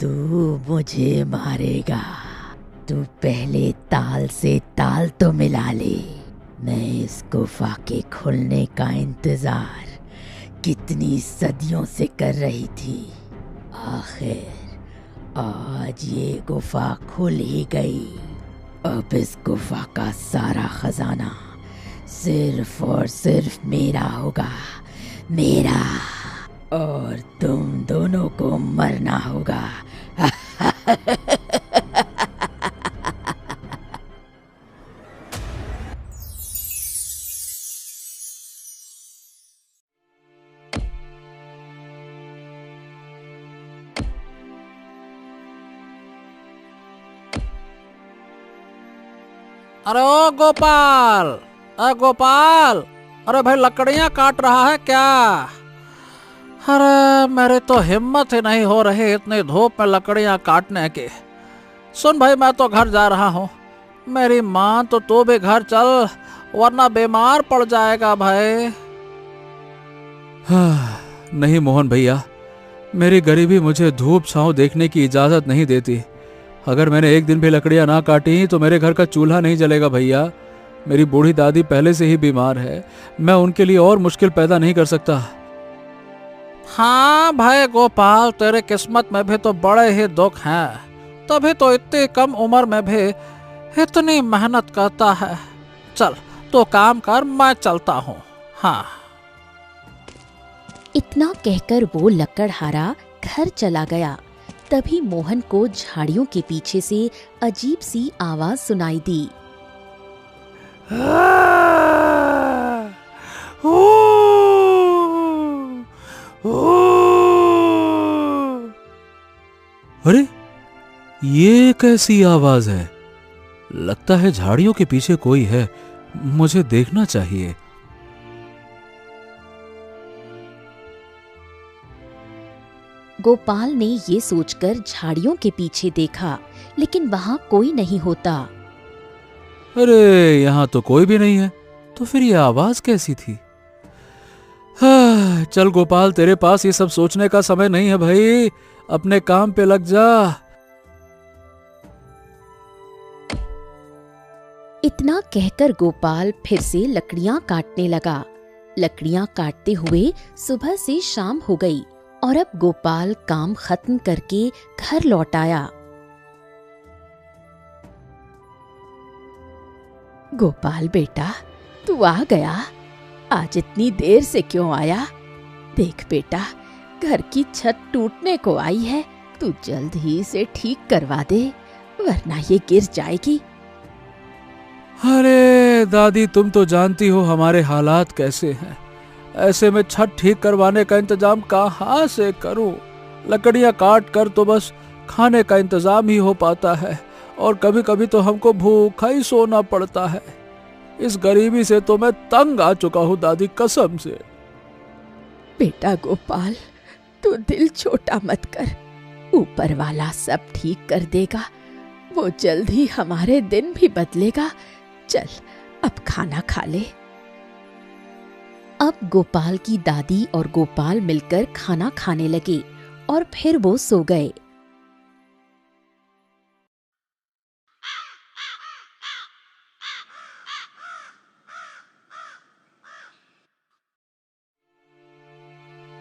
तू मुझे मारेगा। तू पहले ताल से ताल तो मिला ले। मैं इस गुफा के खुलने का इंतजार कितनी सदियों से कर रही थी। आखिर आज ये गुफा खुल ही गई। अब इस गुफा का सारा खजाना सिर्फ और सिर्फ मेरा होगा, मेरा। और तुम दोनों को मरना होगा। अरे ओ गोपाल, अरे गोपाल, अरे भाई लकड़ियां काट रहा है क्या? अरे मेरे तो हिम्मत ही नहीं हो रही इतनी धूप में लकड़ियां काटने की। सुन भाई, मैं तो घर जा रहा हूँ। मेरी माँ तो तू भी घर चल, वरना बीमार पड़ जाएगा भाई। नहीं मोहन भैया, मेरी गरीबी मुझे धूप छांव देखने की इजाजत नहीं देती। अगर मैंने एक दिन भी लकड़ियां ना काटी तो मेरे घर का चूल्हा नहीं जलेगा भैया। मेरी बूढ़ी दादी पहले से ही बीमार है, मैं उनके लिए और मुश्किल पैदा नहीं कर सकता। हाँ भाई गोपाल, तेरे किस्मत में भी तो बड़े ही दुख हैं, तभी तो इतनी कम उम्र में भी इतनी मेहनत करता है। चल तो काम कर, मैं चलता हूँ। हाँ। इतना कहकर वो लकड़हारा घर चला गया। तभी मोहन को झाड़ियों के पीछे से अजीब सी आवाज सुनाई दी। अरे ये कैसी आवाज है? लगता है झाड़ियों के पीछे कोई है, मुझे देखना चाहिए। गोपाल ने ये सोचकर झाड़ियों के पीछे देखा, लेकिन वहां कोई नहीं होता। अरे यहाँ तो कोई भी नहीं है, तो फिर ये आवाज कैसी थी? चल गोपाल, तेरे पास ये सब सोचने का समय नहीं है भाई, अपने काम पे लग जा। इतना कहकर गोपाल फिर से लकड़ियां काटने लगा। लकड़ियां काटते हुए सुबह से शाम हो गई और अब गोपाल काम खत्म करके घर लौट आया। गोपाल बेटा, तू आ गया? आज इतनी देर से क्यों आया? देख बेटा, घर की छत टूटने को आई है, तू जल्द ही इसे ठीक करवा दे, वरना ये गिर जाएगी। अरे दादी, तुम तो जानती हो हमारे हालात कैसे हैं। ऐसे में छत ठीक करवाने का इंतजाम कहाँ से करूं? लकड़ियां काट कर तो बस खाने का इंतजाम ही हो पाता है, और कभी कभी तो हमको भूखा ही सोना पड़ता है। इस गरीबी से तो मैं तंग आ चुका हूँ दादी, कसम से। बेटा गोपाल, तू दिल छोटा मत कर, ऊपर वाला सब ठीक कर देगा। वो जल्द ही हमारे दिन भी बदलेगा। चल अब खाना खा ले। अब गोपाल की दादी और गोपाल मिलकर खाना खाने लगे और फिर वो सो गए।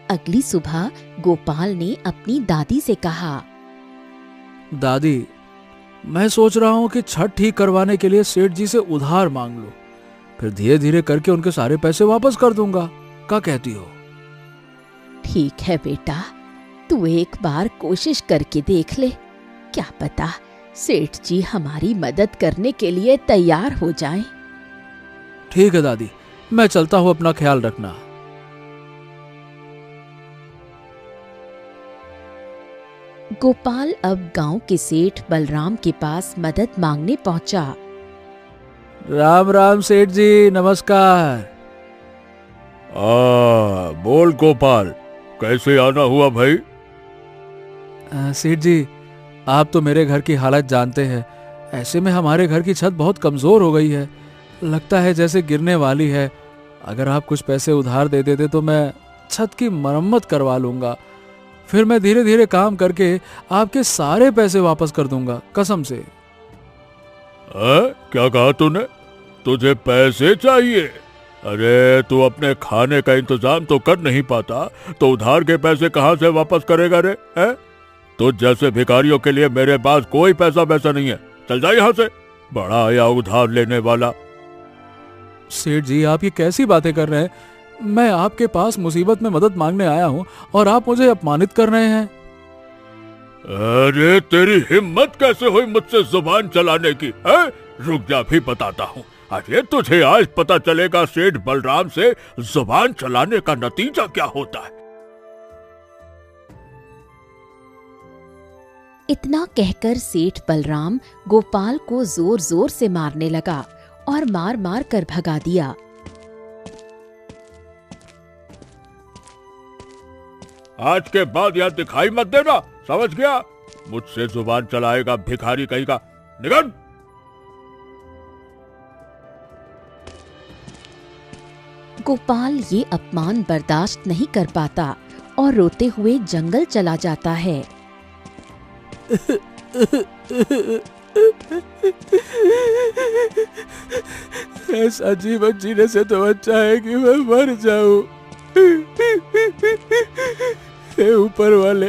अगली सुबह गोपाल ने अपनी दादी से कहा, दादी, मैं सोच रहा हूँ कि छत ठीक करवाने के लिए सेठ जी से उधार मांग लूं, फिर धीरे धीरे करके उनके सारे पैसे वापस कर दूंगा। क्या कहती हो? ठीक है बेटा, तू एक बार कोशिश करके देख ले, क्या पता सेठ जी हमारी मदद करने के लिए तैयार हो जाएं। ठीक है दादी, मैं चलता हूँ, अपना ख्याल रखना। गोपाल अब गांव के सेठ बलराम के पास मदद मांगने पहुंचा। राम राम सेठ जी, नमस्कार। बोल गोपाल, कैसे आना हुआ भाई? सेठ जी, आप तो मेरे घर की हालत जानते हैं। ऐसे में हमारे घर की छत बहुत कमजोर हो गई है, लगता है जैसे गिरने वाली है। अगर आप कुछ पैसे उधार दे देते तो मैं छत की मरम्मत करवा लूंगा। फिर मैं धीरे धीरे काम करके आपके सारे पैसे वापस कर दूंगा, कसम से। क्या कहा तूने? तुझे पैसे चाहिए? अरे तू अपने खाने का इंतजाम तो कर नहीं पाता, तो उधार के पैसे कहाँ से वापस करेगा रे? है तुझ जैसे भिखारियों के लिए मेरे पास कोई पैसा वैसा नहीं है। चल जा यहाँ से, बड़ा आया उधार लेने वाला। सेठ जी, आप ये कैसी बातें कर रहे हैं? मैं आपके पास मुसीबत में मदद मांगने आया हूँ और आप मुझे अपमानित कर रहे हैं। अरे तेरी हिम्मत कैसे हुई मुझसे जुबान चलाने की? है रुक जा, भी बताता हूँ। अरे तुझे आज पता चलेगा सेठ बलराम से जुबान चलाने का नतीजा क्या होता है। इतना कहकर सेठ बलराम गोपाल को जोर जोर से मारने लगा और मार मार कर भगा दिया। आज के बाद यहाँ दिखाई मत देना, समझ गया? मुझसे जुबान चलाएगा भिखारी कहीं का, निकल। गोपाल ये अपमान बर्दाश्त नहीं कर पाता और रोते हुए जंगल चला जाता है। ऐसा जीवन जीने से तो अच्छा है कि मैं मर जाऊं। हे ऊपर वाले,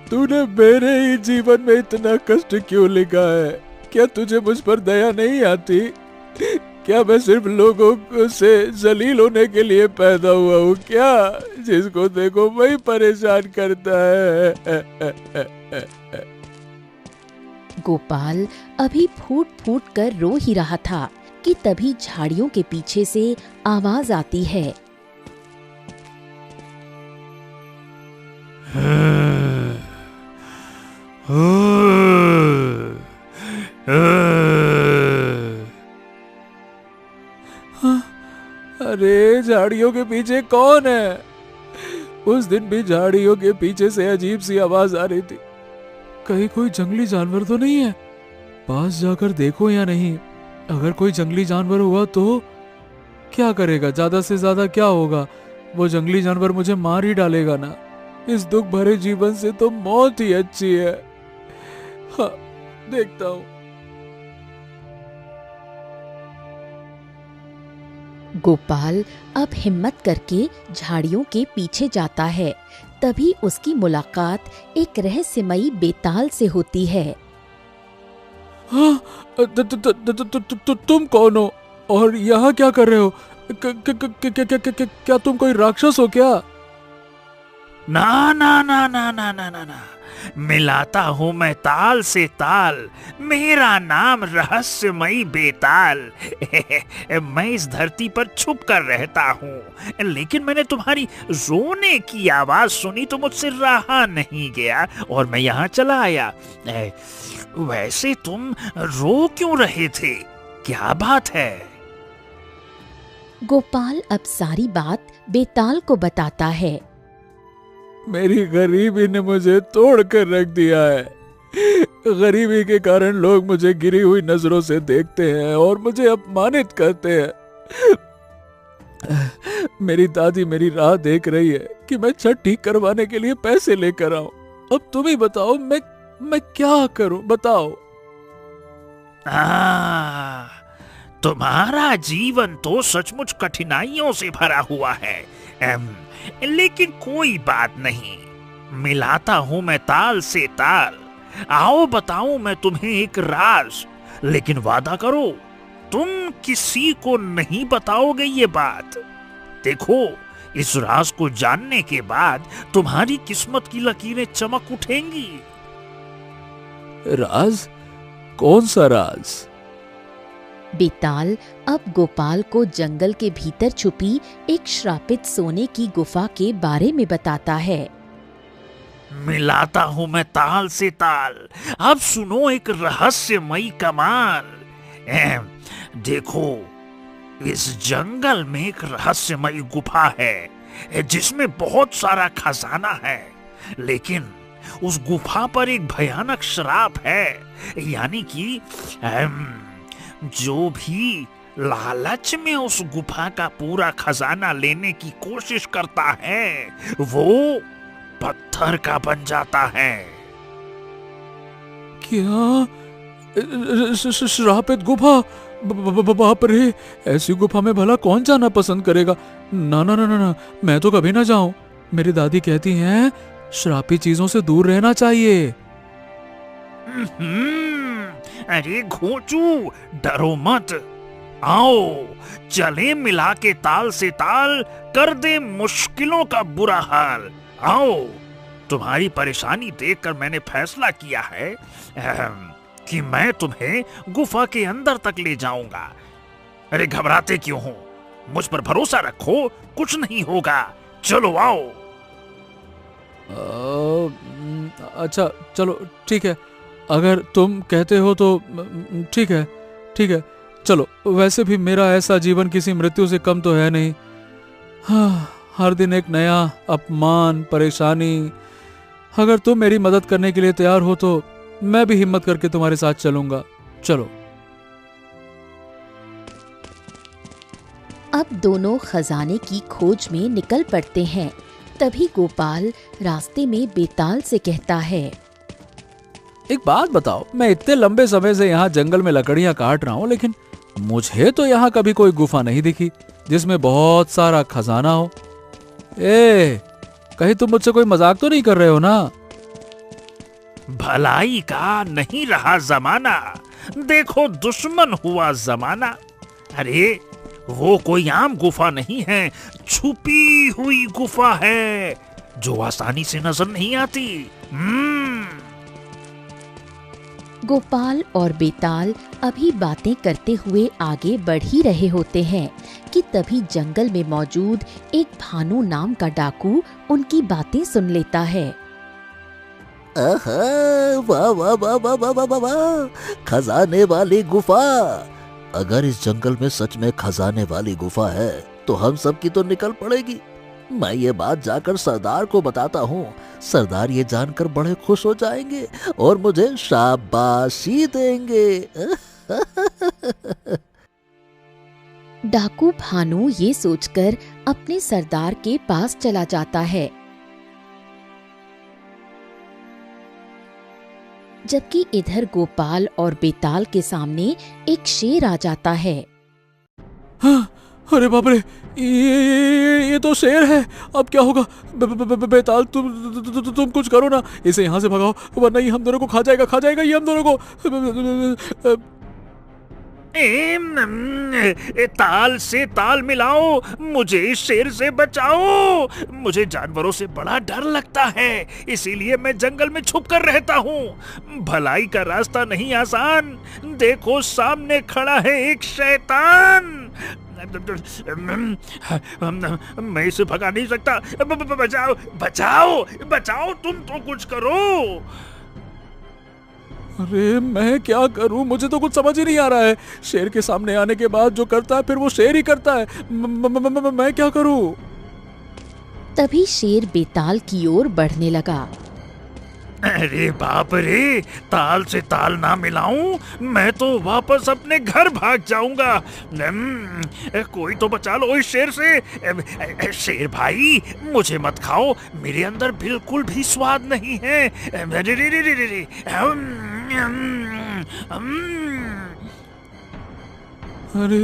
तूने मेरे ही जीवन में इतना कष्ट क्यों लिखा है? क्या तुझे मुझ पर दया नहीं आती? क्या मैं सिर्फ लोगों से जलील होने के लिए पैदा हुआ हूँ क्या? जिसको देखो वही परेशान करता है। गोपाल अभी फूट फूट कर रो ही रहा था कि तभी झाड़ियों के पीछे से आवाज आती है। अरे झाड़ियों के पीछे कौन है? उस दिन भी झाड़ियों के पीछे से अजीब सी आवाज आ रही थी। कहीं कोई जंगली जानवर तो नहीं है? पास जाकर देखो या नहीं? अगर कोई जंगली जानवर हुआ तो क्या करेगा? ज्यादा से ज्यादा क्या होगा? वो जंगली जानवर मुझे मार ही डालेगा ना। इस दुख भरे जीवन से तो मौत ही अच्छी है। हाँ, देखता हूँ। गोपाल अब हिम्मत करके झाड़ियों के पीछे जाता है। तभी उसकी मुलाकात एक रहस्यमयी बेताल से होती है। हाँ, तुम कौन हो और यहाँ क्या कर रहे हो? क्या तुम कोई राक्षस हो क्या? ना ना ना ना ना ना ना ना, मिलाता हूँ मैं ताल से ताल। मेरा नाम रहस्यमयी बेताल। मैं इस धरती पर छुप कर रहता हूँ, लेकिन मैंने तुम्हारी रोने की आवाज सुनी तो मुझसे रहा नहीं गया और मैं यहाँ चला आया। वैसे तुम रो क्यों रहे थे? क्या बात है? गोपाल अब सारी बात बेताल को बताता है। मेरी गरीबी ने मुझे तोड़ कर रख दिया है। गरीबी के कारण लोग मुझे गिरी हुई नजरों से देखते हैं और मुझे अपमानित करते हैं। मेरी दादी मेरी राह देख रही है कि मैं छत ठीक करवाने के लिए पैसे लेकर आऊं। अब तुम ही बताओ मैं क्या करूं? बताओ। तुम्हारा जीवन तो सचमुच कठिनाइयों से भरा हुआ है, लेकिन कोई बात नहीं। मिलाता हूं मैं ताल से ताल। आओ बताऊं मैं तुम्हें एक राज, लेकिन वादा करो तुम किसी को नहीं बताओगे ये बात। देखो, इस राज को जानने के बाद तुम्हारी किस्मत की लकीरें चमक उठेंगी। राज? कौन सा राज? बेताल अब गोपाल को जंगल के भीतर छुपी एक श्रापित सोने की गुफा के बारे में बताता है। मिलाता हूं मैं ताल से ताल। अब सुनो एक रहस्यमयी कमाल। देखो, इस जंगल में एक रहस्यमयी गुफा है जिसमें बहुत सारा खजाना है, लेकिन उस गुफा पर एक भयानक श्राप है। यानी कि जो भी लालच में उस गुफा का पूरा खजाना लेने की कोशिश करता है, वो पत्थर का बन जाता है। क्या? श्रापित गुफा? बाप रे, ऐसी गुफा में भला कौन जाना पसंद करेगा? ना ना ना ना ना, मैं तो कभी ना जाऊं। मेरी दादी कहती हैं श्रापित चीजों से दूर रहना चाहिए। अरे घोंचू, डरो मत। आओ चले मिला के ताल से ताल, कर दे मुश्किलों का बुरा हाल। आओ, तुम्हारी परेशानी देखकर मैंने फैसला किया है कि मैं तुम्हें गुफा के अंदर तक ले जाऊंगा। अरे घबराते क्यों हो? मुझ पर भरोसा रखो, कुछ नहीं होगा। चलो आओ। अच्छा चलो ठीक है, अगर तुम कहते हो तो ठीक है, ठीक है चलो। वैसे भी मेरा ऐसा जीवन किसी मृत्यु से कम तो है नहीं। हाँ, हर दिन एक नया अपमान, परेशानी। अगर तुम मेरी मदद करने के लिए तैयार हो तो मैं भी हिम्मत करके तुम्हारे साथ चलूंगा। चलो। अब दोनों खजाने की खोज में निकल पड़ते हैं। तभी गोपाल रास्ते में बेताल से कहता है, एक बात बताओ, मैं इतने लंबे समय से यहाँ जंगल में लकड़ियाँ काट रहा हूँ, लेकिन मुझे तो यहाँ कभी कोई गुफा नहीं दिखी जिसमें बहुत सारा खजाना हो। कहीं तुम मुझसे कोई मजाक तो नहीं कर रहे हो ना? भलाई का नहीं रहा जमाना, देखो दुश्मन हुआ जमाना। अरे वो कोई आम गुफा नहीं है, छुपी हुई गुफा है जो आसानी से नजर नहीं आती। गोपाल और बेताल अभी बातें करते हुए आगे बढ़ ही रहे होते हैं कि तभी जंगल में मौजूद एक भानु नाम का डाकू उनकी बातें सुन लेता है। वाह वाह वाह वाह वाह वाह वाह वाह, खजाने वाली गुफा। अगर इस जंगल में सच में खजाने वाली गुफा है तो हम सब की तो निकल पड़ेगी। मैं ये बात जाकर सरदार को बताता हूँ। सरदार ये जानकर बड़े खुश हो जाएंगे और मुझे शाबाशी देंगे। डाकू भानु ये सोचकर अपने सरदार के पास चला जाता है, जबकि इधर गोपाल और बेताल के सामने एक शेर आ जाता है। हाँ, अरे बाप रे, ये तो शेर है। अब क्या होगा? बेताल तुम कुछ करो ना, इसे यहाँ से भगाओ वरना ये हम दोनों को खा जाएगा ये हम दोनों को। ताल से ताल मिलाओ, मुझे इस शेर से बचाओ। मुझे जानवरों से बड़ा डर लगता है, इसीलिए मैं जंगल में छुप कर रहता हूँ। भलाई का रास्ता नहीं आसान, देखो सामने खड़ा है एक शैतान। मैं इसे भगा नहीं सकता। बचाओ बचाओ बचाओ, तुम तो कुछ करो। अरे मैं क्या करूं, मुझे तो कुछ समझ ही नहीं आ रहा है। शेर के सामने आने के बाद जो करता है फिर वो शेर ही करता है। मैं क्या करूं? तभी शेर बेताल की ओर बढ़ने लगा। अरे बाप रे, ताल से ताल ना मिलाऊं, मैं तो वापस अपने घर भाग जाऊंगा। कोई तो बचा लो इस शेर से। शेर भाई, मुझे मत खाओ, मेरे अंदर बिल्कुल भी स्वाद नहीं है। अरे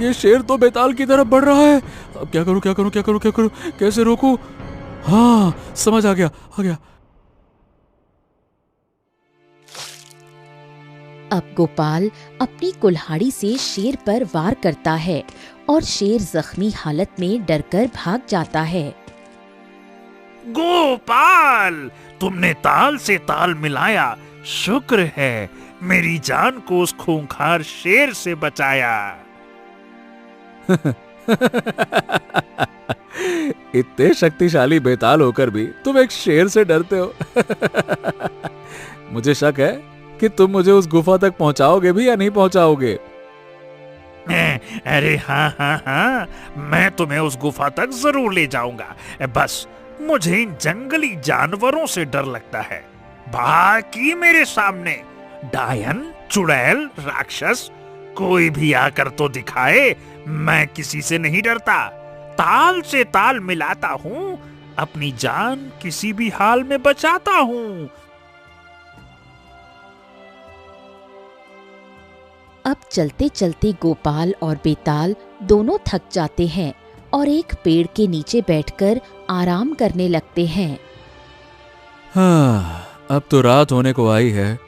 ये शेर तो बेताल की तरफ बढ़ रहा है। अब क्या करूं, कैसे रोकूं? हाँ, समझ आ गया। अब गोपाल अपनी कुल्हाड़ी से शेर पर वार करता है और शेर जख्मी हालत में डरकर भाग जाता है। गोपाल, तुमने ताल से ताल मिलाया, शुक्र है मेरी जान को उस खूंखार शेर से बचाया। इतने शक्तिशाली बेताल होकर भी तुम एक शेर से डरते हो। मुझे शक है कि तुम मुझे उस गुफा तक पहुंचाओगे भी या नहीं पहुंचाओगे। अरे हाँ, मैं तुम्हें उस गुफा तक जरूर ले जाऊंगा। बस मुझे इन जंगली जानवरों से डर लगता है। बाकी मेरे सामने डायन, चुड़ैल, राक्षस कोई भी आकर तो दिखाए, मैं किसी से नहीं डरता। ताल से ताल मिलाता हूँ, अपनी जान किसी भी हाल में बचाता हूँ। अब चलते चलते गोपाल और बेताल दोनों थक जाते हैं और एक पेड़ के नीचे बैठकर आराम करने लगते हैं। हाँ, अब तो रात होने को आई है।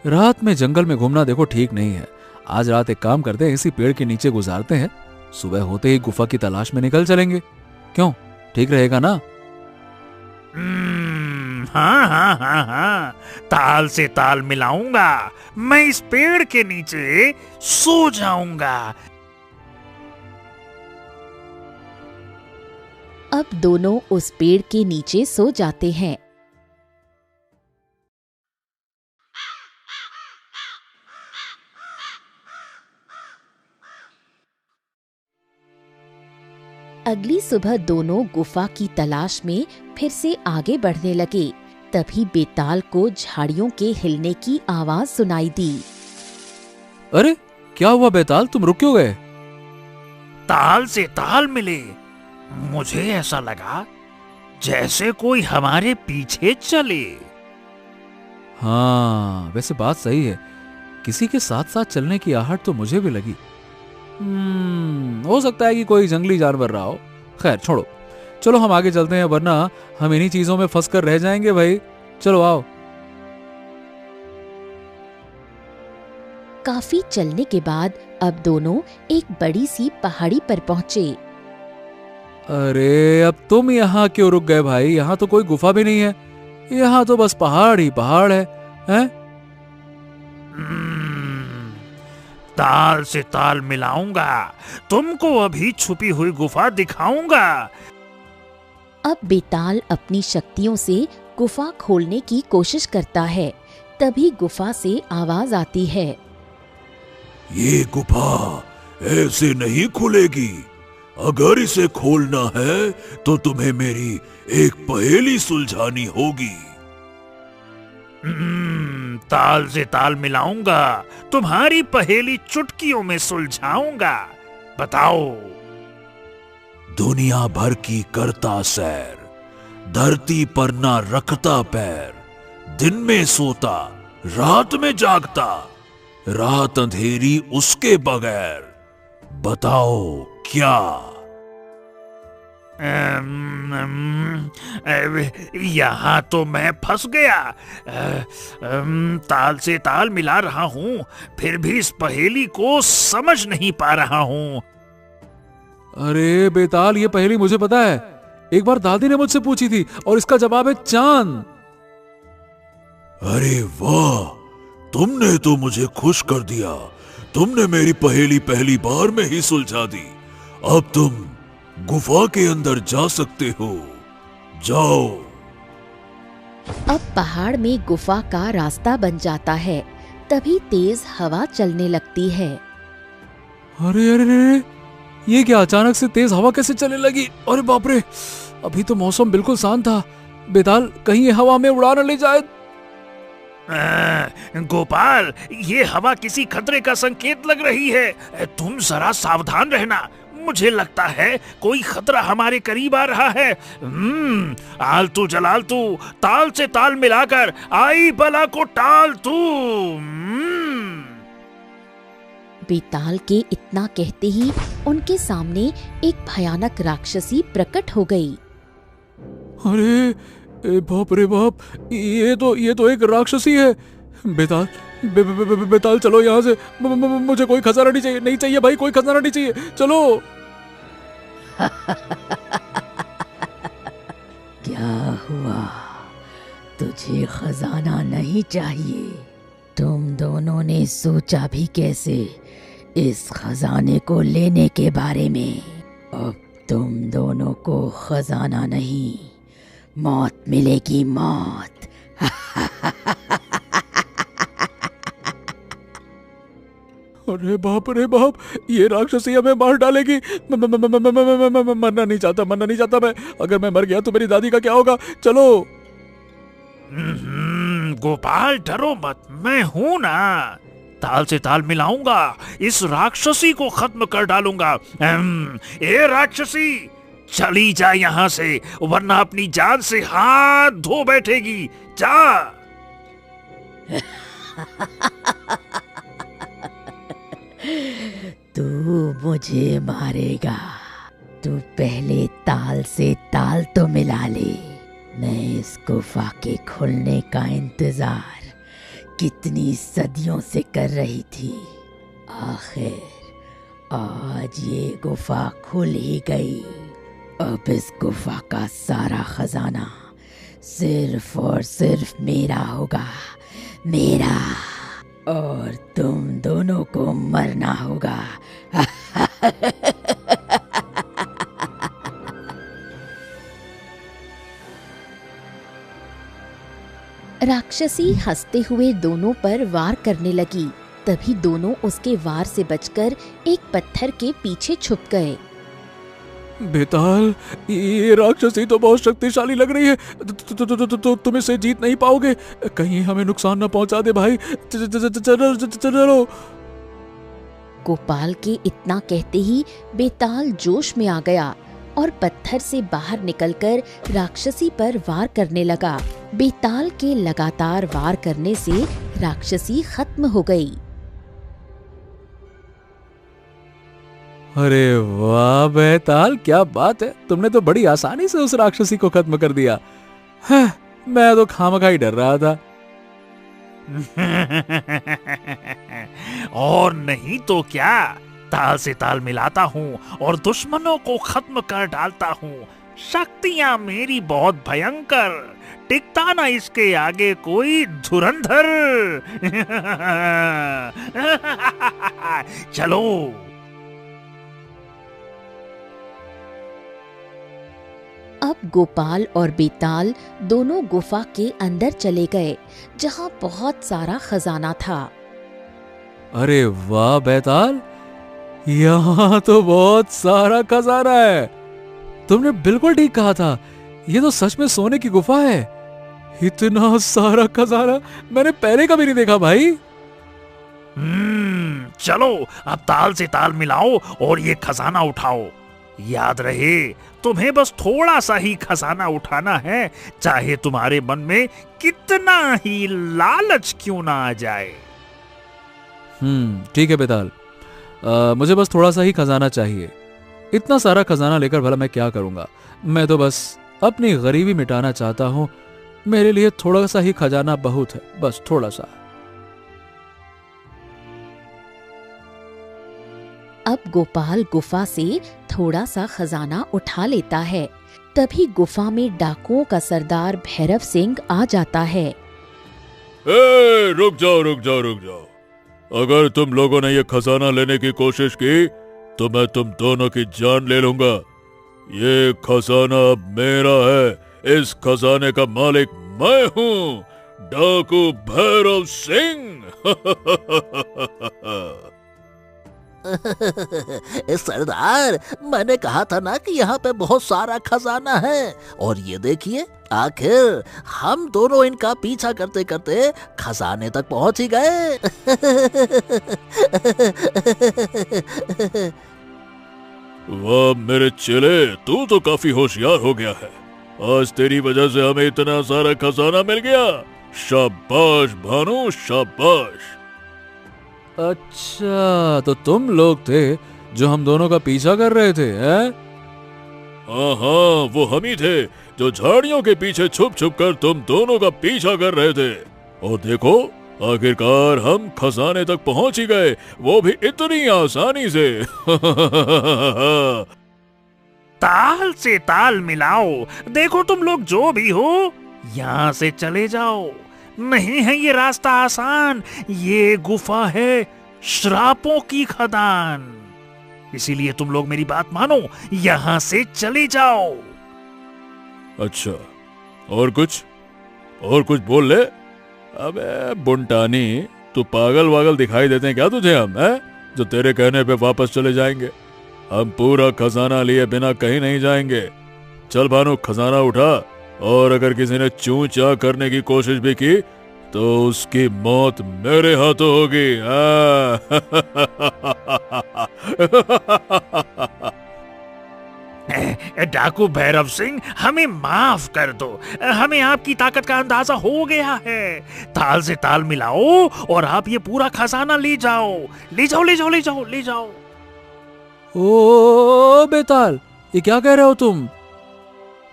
रात में जंगल में घूमना देखो ठीक नहीं है। आज रात एक काम करते हैं, इसी पेड़ के नीचे गुजारते हैं, सुबह होते ही गुफा की तलाश में निकल चलेंगे। क्यों, ठीक रहेगा ना? हाँ हाँ हाँ हाँ, ताल से ताल मिलाऊंगा, मैं इस पेड़ के नीचे सो जाऊंगा। अब दोनों उस पेड़ के नीचे सो जाते हैं। अगली सुबह दोनों गुफा की तलाश में फिर से आगे बढ़ने लगे। तभी बेताल को झाड़ियों के हिलने की आवाज सुनाई दी। अरे क्या हुआ बेताल, तुम रुक क्यों गए? ताल से ताल मिले, मुझे ऐसा लगा जैसे कोई हमारे पीछे चले। हाँ, वैसे बात सही है, किसी के साथ साथ चलने की आहट तो मुझे भी लगी। हो सकता है कि कोई जंगली जानवर रहा हो। खैर छोड़ो, चलो हम आगे चलते हैं, वरना हम इन्हीं चीजों में फंस कर रह जाएंगे भाई। चलो आओ। काफी चलने के बाद अब दोनों एक बड़ी सी पहाड़ी पर पहुंचे। अरे अब तुम यहाँ क्यों रुक गए भाई? यहाँ तो कोई गुफा भी नहीं है, यहाँ तो बस पहाड़ ही पहाड़ है, हैं? ताल से ताल मिलाऊंगा, तुमको अभी छुपी हुई गुफा दिखाऊंगा। अब बेताल अपनी शक्तियों से गुफा खोलने की कोशिश करता है। तभी गुफा से आवाज आती है। ये गुफा ऐसे नहीं खुलेगी। अगर इसे खोलना है तो तुम्हें मेरी एक पहेली सुलझानी होगी। ताल से ताल मिलाऊंगा, तुम्हारी पहेली चुटकियों में सुलझाऊंगा। बताओ। दुनिया भर की करता सैर, धरती पर ना रखता पैर, दिन में सोता रात में जागता, रात अंधेरी उसके बगैर, बताओ क्या? यहाँ तो मैं फंस गया। ताल से ताल मिला रहा हूँ, फिर भी इस पहेली को समझ नहीं पा रहा हूँ। अरे बेताल, ये पहेली मुझे पता है, एक बार दादी ने मुझसे पूछी थी और इसका जवाब है चांद। अरे वाह, तुमने तो मुझे खुश कर दिया। तुमने मेरी पहेली पहली बार में ही सुलझा दी। अब तुम गुफा के अंदर जा सकते हो, जाओ। अब पहाड़ में गुफा का रास्ता बन जाता है। तभी तेज हवा चलने लगती है। अरे अरे अरे, ये क्या, अचानक से तेज हवा कैसे चलने लगी? अरे बाप रे, अभी तो मौसम बिल्कुल शांत था। बेताल, कहीं ये हवा में उड़ा न ले जाए। गोपाल, ये हवा किसी खतरे का संकेत लग रही है, तुम जरा सावधान रहना। मुझे लगता है कोई खतरा हमारे करीब आ रहा है। आलतू जलालतू, ताल से ताल मिलाकर आई बला को टाल तू। बेताल के इतना कहते ही उनके सामने एक भयानक राक्षसी प्रकट हो गई। अरे बाप रे बाप, ये तो एक राक्षसी है। बेताल बेताल चलो यहाँ से, मुझे कोई खजाना नहीं चाहिए भाई, कोई खजाना नहीं चाहिए, चलो। क्या हुआ, तुझे खजाना नहीं चाहिए? तुम दोनों ने सोचा भी कैसे इस खजाने को लेने के बारे में? अब तुम दोनों को खजाना नहीं, मौत मिलेगी, मौत। अरे बाप रे बाप, ये राक्षसी हमें मार डालेगी। मरना नहीं चाहता मैं। अगर मैं मर गया तो मेरी दादी का क्या होगा? चलो। गोपाल, डरो मत, मैं हूं ना। ताल से ताल मिलाऊंगा, इस राक्षसी को खत्म कर डालूंगा। ए राक्षसी, चली जा यहां से, वरना अपनी जान से हाथ धो बैठेगी। जा। तू मुझे मारेगा, तू पहले ताल से ताल तो मिला ले। मैं इस गुफा के खुलने का इंतजार कितनी सदियों से कर रही थी। आखिर आज ये गुफा खुल ही गई। अब इस गुफा का सारा खजाना सिर्फ और सिर्फ मेरा होगा, मेरा। और तुम दोनों को मरना होगा। राक्षसी हंसते हुए दोनों पर वार करने लगी। तभी दोनों उसके वार से बचकर एक पत्थर के पीछे छुप गए। बेताल, ये राक्षसी तो बहुत शक्तिशाली लग रही है। तुम इसे जीत नहीं पाओगे। कहीं हमें नुकसान न पहुंचा दे भाई। चलो। गोपाल के इतना कहते ही बेताल जोश में आ गया और पत्थर से बाहर निकलकर राक्षसी पर वार करने लगा। बेताल के लगातार वार करने से राक्षसी खत्म हो गई। अरे वाह बेताल, क्या बात है, तुमने तो बड़ी आसानी से उस राक्षसी को खत्म कर दिया। मैं तो खामखा ही डर रहा था। और नहीं तो क्या, ताल से ताल मिलाता हूँ और दुश्मनों को खत्म कर डालता हूँ। शक्तियाँ मेरी बहुत भयंकर, टिकता ना इसके आगे कोई धुरंधर। चलो। अब गोपाल और बेताल दोनों गुफा के अंदर चले गए, जहाँ बहुत सारा खजाना था। अरे वाह बेताल, यहाँ तो बहुत सारा खजाना है। तुमने बिल्कुल ठीक कहा था, ये तो सच में सोने की गुफा है। इतना सारा खजाना मैंने पहले कभी नहीं देखा भाई। चलो अब ताल से ताल मिलाओ और ये खजाना उठाओ। याद रहे, तुम्हें बस थोड़ा सा ही खजाना उठाना है, चाहे तुम्हारे मन में कितना ही लालच क्यों ना आ जाए। ठीक है बेताल, मुझे बस थोड़ा सा ही खजाना चाहिए। इतना सारा खजाना लेकर भला मैं क्या करूंगा। मैं तो बस अपनी गरीबी मिटाना चाहता हूँ। मेरे लिए थोड़ा सा ही खजाना बहुत है, बस थोड़ा सा। अब गोपाल गुफा से थोड़ा सा खजाना उठा लेता है। तभी गुफा में डाकुओं का सरदार भैरव सिंह आ जाता है। रुक जाओ। अगर तुम लोगों ने ये खजाना लेने की कोशिश की तो मैं तुम दोनों की जान ले लूंगा। ये खजाना अब मेरा है। इस खजाने का मालिक मैं हूँ, डाकू भैरव सिंह। सरदार, मैंने कहा था ना कि यहाँ पे बहुत सारा खजाना है। और ये देखिए, आखिर हम दोनों इनका पीछा करते करते खजाने तक पहुंच ही गए। वाह मेरे चेले, तू तो काफी होशियार हो गया है। आज तेरी वजह से हमें इतना सारा खजाना मिल गया। शाबाश भानु, शाबाश। अच्छा, तो तुम लोग थे जो हम दोनों का पीछा कर रहे थे, हैं? हाँ, वो हम ही थे जो झाड़ियों के पीछे छुप छुप कर तुम दोनों का पीछा कर रहे थे। और देखो, आखिरकार हम खजाने तक पहुंच ही गए, वो भी इतनी आसानी से। ताल से ताल मिलाओ। देखो तुम लोग जो भी हो, यहाँ से चले जाओ। नहीं है ये रास्ता आसान, ये गुफा है श्रापों की खदान। इसीलिए तुम लोग मेरी बात मानो, यहाँ से चले जाओ। अच्छा, और कुछ बोल ले। अबे बुंटानी, तू पागल वागल दिखाई देते हैं क्या तुझे हम, हैं? जो तेरे कहने पे वापस चले जाएंगे। हम पूरा खजाना लिए बिना कहीं नहीं जाएंगे। चल भानु, खजाना उठा, और अगर किसी ने चूं चा करने की कोशिश भी की तो उसकी मौत मेरे हाथों होगी। डाकू भैरव सिंह, हमें माफ कर दो। हमें आपकी ताकत का अंदाजा हो गया है। ताल से ताल मिलाओ और आप ये पूरा खजाना ले जाओ। ले जाओ, ले जाओ, ले जाओ, ले जाओ। ओ बेताल, ये क्या कह रहे हो तुम?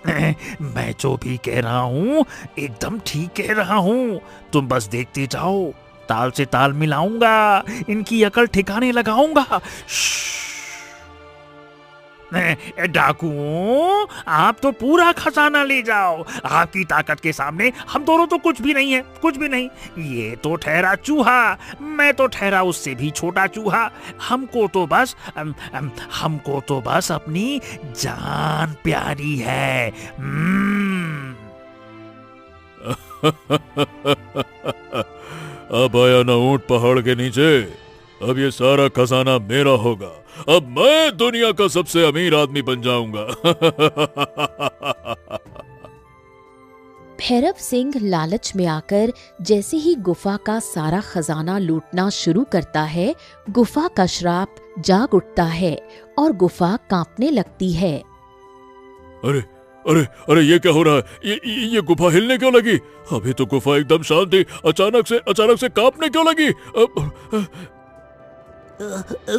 मैं जो भी कह रहा हूँ एकदम ठीक कह रहा हूँ। तुम बस देखते जाओ, ताल से ताल मिलाऊंगा, इनकी अकल ठिकाने लगाऊंगा। डाकुओं, आप तो पूरा खजाना ले जाओ। आपकी ताकत के सामने हम दोनों तो कुछ भी नहीं है, कुछ भी नहीं। ये तो ठहरा चूहा, मैं तो ठहरा उससे भी छोटा चूहा। हमको तो बस अपनी जान प्यारी है। अब आया ना ऊंट पहाड़ के नीचे। अब ये सारा खजाना मेरा होगा। अब मैं दुनिया का सबसे अमीर आदमी बन जाऊंगा। भैरव सिंह लालच में आकर जैसे ही गुफा का सारा खजाना लूटना शुरू करता है, गुफा का श्राप जाग उठता है और गुफा कांपने लगती है। अरे अरे अरे, ये क्या हो रहा है? ये गुफा हिलने क्यों लगी? अभी तो गुफा एकदम शांत थी, अचानक से कांपने क्यों लगी?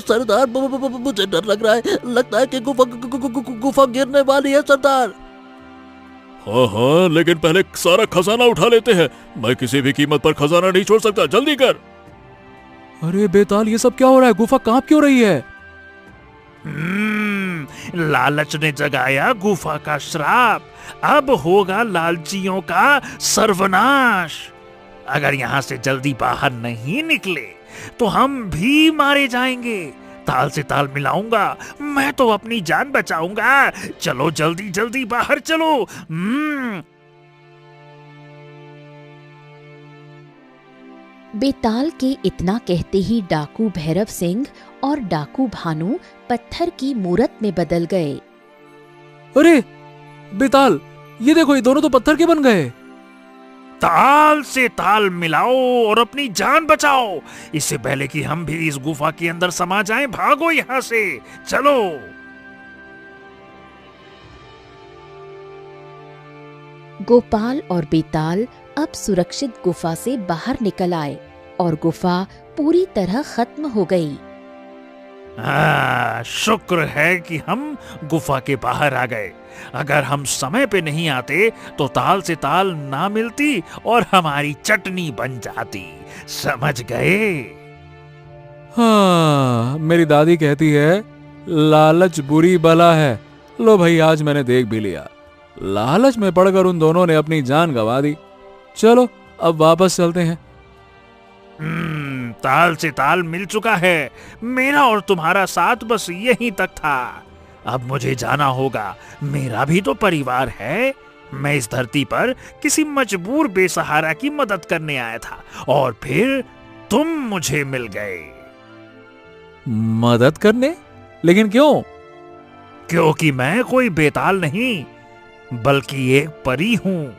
सरदार, मुझे डर लग रहा है। लगता है कि गुफा गिरने वाली है सरदार। हाँ, लेकिन पहले सारा खजाना उठा लेते हैं। मैं किसी भी कीमत पर खजाना नहीं छोड़ सकता। जल्दी कर। अरे बेताल, ये सब क्या हो रहा है? गुफा कांप क्यों रही है? लालच ने जगाया गुफा का श्राप। अब होगा लालचियों का सर्वनाश। अगर यहाँ से जल्दी बाहर नहीं निकले तो हम भी मारे जाएंगे। ताल से ताल मिलाऊंगा, मैं तो अपनी जान बचाऊंगा। चलो जल्दी जल्दी बाहर चलो। बेताल के इतना कहते ही डाकू भैरव सिंह और डाकू भानु पत्थर की मूरत में बदल गए। अरे बेताल, ये देखो, ये दोनों तो पत्थर के बन गए। ताल से ताल मिलाओ और अपनी जान बचाओ, इससे पहले कि हम भी इस गुफा के अंदर समा जाएं। भागो यहां से, चलो। गोपाल और बेताल अब सुरक्षित गुफा से बाहर निकल आए और गुफा पूरी तरह खत्म हो गई। शुक्र है कि हम गुफा के बाहर आ गए। अगर हम समय पे नहीं आते तो ताल से ताल ना मिलती और हमारी चटनी बन जाती। समझ गए? हाँ, मेरी दादी कहती है लालच बुरी बला है। लो भाई, आज मैंने देख भी लिया। लालच में पड़कर उन दोनों ने अपनी जान गंवा दी। चलो अब वापस चलते हैं। ताल से ताल मिल चुका है। मेरा और तुम्हारा साथ बस यहीं तक था। अब मुझे जाना होगा। मेरा भी तो परिवार है। मैं इस धरती पर किसी मजबूर बेसहारा की मदद करने आया था और फिर तुम मुझे मिल गए। मदद करने? लेकिन क्यों? क्योंकि मैं कोई बेताल नहीं बल्कि एक परी हूँ।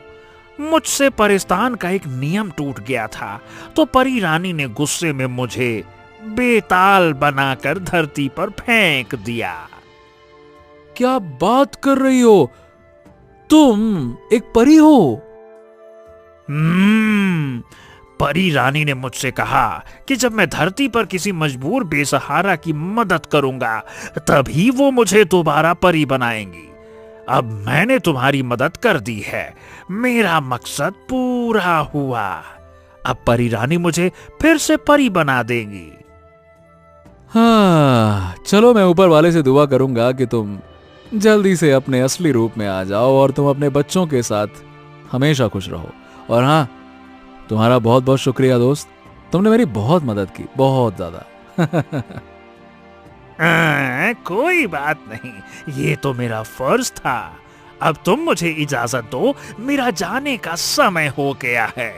मुझसे परिस्तान का एक नियम टूट गया था तो परी रानी ने गुस्से में मुझे बेताल बनाकर धरती पर फेंक दिया। क्या बात कर रही हो? तुम एक परी हो? परी रानी ने मुझसे कहा कि जब मैं धरती पर किसी मजबूर बेसहारा की मदद करूंगा तभी वो मुझे दोबारा परी बनाएंगी। अब मैंने तुम्हारी मदद कर दी है। मेरा मकसद पूरा हुआ। अब परी रानी मुझे फिर से परी बना देंगी। हाँ, चलो मैं ऊपर वाले से दुआ करूंगा कि तुम जल्दी से अपने असली रूप में आ जाओ और तुम अपने बच्चों के साथ हमेशा खुश रहो। और हाँ, तुम्हारा बहुत बहुत शुक्रिया दोस्त। तुमने मेरी बहुत मदद की, बहुत ज्यादा। कोई बात नहीं, ये तो मेरा फर्ज था। अब तुम मुझे इजाजत दो, मेरा जाने का समय हो गया है।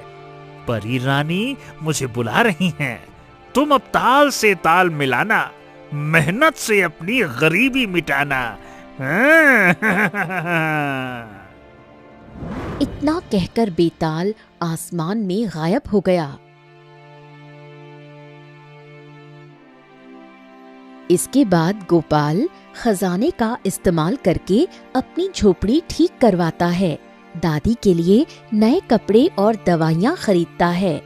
परी रानी मुझे बुला रही हैं। तुम अब ताल से ताल मिलाना, मेहनत से अपनी गरीबी मिटाना। इतना कहकर बेताल आसमान में गायब हो गया। इसके बाद गोपाल खजाने का इस्तेमाल करके अपनी झोपड़ी ठीक करवाता है, दादी के लिए नए कपड़े और दवाइयाँ खरीदता है।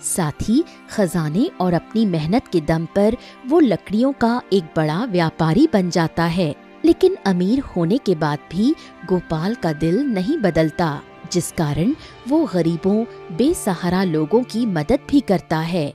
साथ ही खजाने और अपनी मेहनत के दम पर वो लकड़ियों का एक बड़ा व्यापारी बन जाता है। लेकिन अमीर होने के बाद भी गोपाल का दिल नहीं बदलता, जिस कारण वो गरीबों, बेसहारा लोगों की मदद भी करता है।